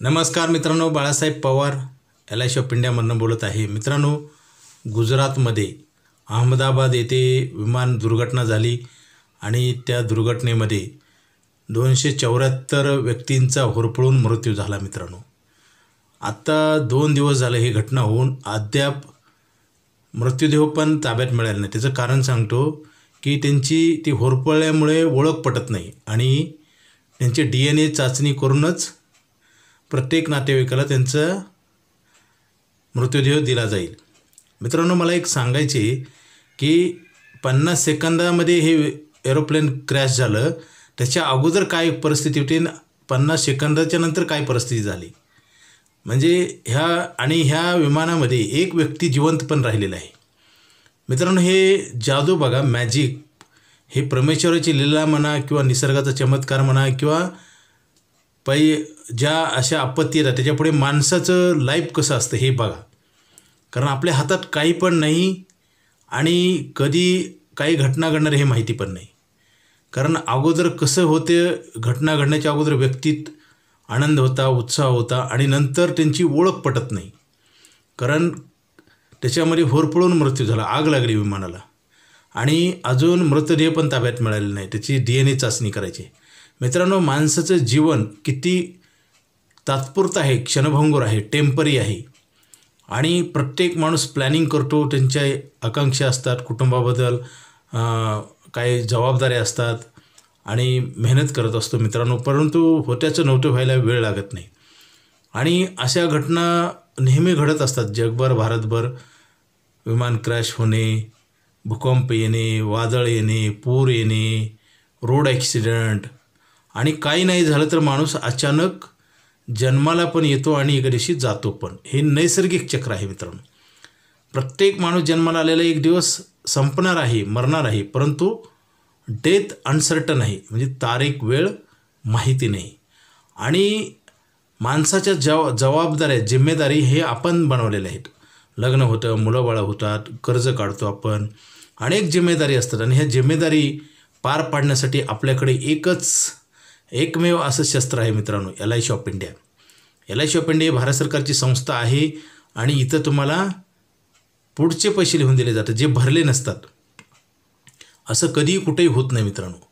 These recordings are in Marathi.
नमस्कार मित्रांनो, बाळासाहेब पवार LIC ऑफ इंडियामधून बोलत आहे। मित्रांनो, गुजरातमध्ये अहमदाबाद येथे विमान दुर्घटना झाली आणि त्या दुर्घटनेमध्ये 274 व्यक्तींचा होरपळून मृत्यू झाला। मित्रांनो, आता 2 दिवस झाले ही घटना होऊन अद्याप मृत्यूदेह पण ताब्यात मिळाला नाही। त्याचं कारण सांगतो की त्यांची ती होरपळल्यामुळे ओळख पटत नाही आणि त्यांची DNA चाचणी करूनच प्रत्येक नातेवाईकाला त्यांचा मृत्यूदेह दिला जाईल। मित्रांनो, मला एक सांगायचे की 50 सेकंदामध्ये हे एरोप्लेन क्रॅश झालं, त्याच्या अगोदर काय परिस्थिती होती, 50 सेकंदाच्या नंतर काय परिस्थिती झाली, म्हणजे ह्या विमानामध्ये एक व्यक्ती जिवंत पण राहिलेला आहे। मित्रांनो, हे जादू बघा, मॅजिक, हे परमेश्वराची लीला म्हणा किंवा निसर्गाचा चमत्कार म्हणा किंवा ज्या अशा आपत्ती येतात त्याच्यापुढे माणसाचं लाईफ कसं असतं हे बघा। कारण आपल्या हातात काही पण नाही आणि कधी काही घटना घडणार हे माहिती पण नाही। कारण अगोदर कसं होते, घटना घडण्याच्या अगोदर व्यक्तीत आनंद होता, उत्साह होता आणि नंतर त्यांची ओळख पटत नाही, कारण त्याच्यामध्ये होरपळून मृत्यू झाला, आग लागली विमानाला आणि अजून मृतदेह पण ताब्यात मिळालेला नाही, त्याची DNA चाचणी करायची। मित्रांनो, माणसाचं जीवन किती तात्पुरतं आहे, क्षणभंगूर आहे, टेम्परी आहे आणि प्रत्येक माणूस प्लॅनिंग करतो, त्यांच्या आकांक्षा असतात, कुटुंबाबद्दल काही जबाबदाऱ्या असतात आणि मेहनत करत असतो मित्रांनो, परंतु होत्याचं नव्हतं व्हायला वेळ लागत नाही आणि अशा घटना नेहमी घडत असतात जगभर, भारतभर। विमान क्रॅश होणे, भूकंप येणे, वादळ येणे, पूर येणे, रोड ॲक्सिडेंट आणि काही नाही झालं तर माणूस अचानक जन्माला पण येतो आणि एका दिवशी जातो पण। हे नैसर्गिक चक्र आहे मित्रांनो। प्रत्येक माणूस जन्माला आलेला एक दिवस संपणार आहे, मरणार आहे, परंतु डेथ अनसर्टन आहे, म्हणजे तारीख वेळ माहिती नाही आणि माणसाच्या जबाबदाऱ्या, जिम्मेदारी हे आपण बनवलेल्या आहेत। लग्न होतं, मुलं बाळं होतात, कर्ज काढतो आपण, अनेक जिम्मेदारी असतात आणि ह्या जिम्मेदारी पार पाडण्यासाठी आपल्याकडे एकमेव असं शस्त्र आहे मित्रांनो, LIC of India. LIC of India Bharat सरकारची संस्था आहे आणि इथं तुम्हाला पुढचे पैसे लिहून दिले जातात जे भरले नसतात। असं कधीही कुठेही होत नाही मित्रांनो।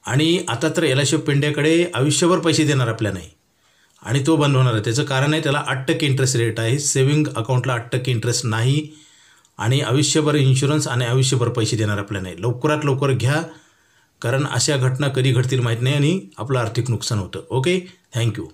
आणि आता तर LIC ऑफ इंडियाकडे आयुष्यभर पैसे देणार आपल्या नाही आणि तो बंद होणार आहे। त्याचं कारण आहे, त्याला 8% इंटरेस्ट रेट आहे, सेविंग अकाउंटला 8% इंटरेस्ट नाही आणि आयुष्यभर इन्शुरन्स आणि आयुष्यभर पैसे देणार आपल्या नाही। लवकरात लवकर घ्या, कारण अशा घटना कधी घडतील माहीत नाही आणि आपलं आर्थिक नुकसान होतं। Okay, thank you.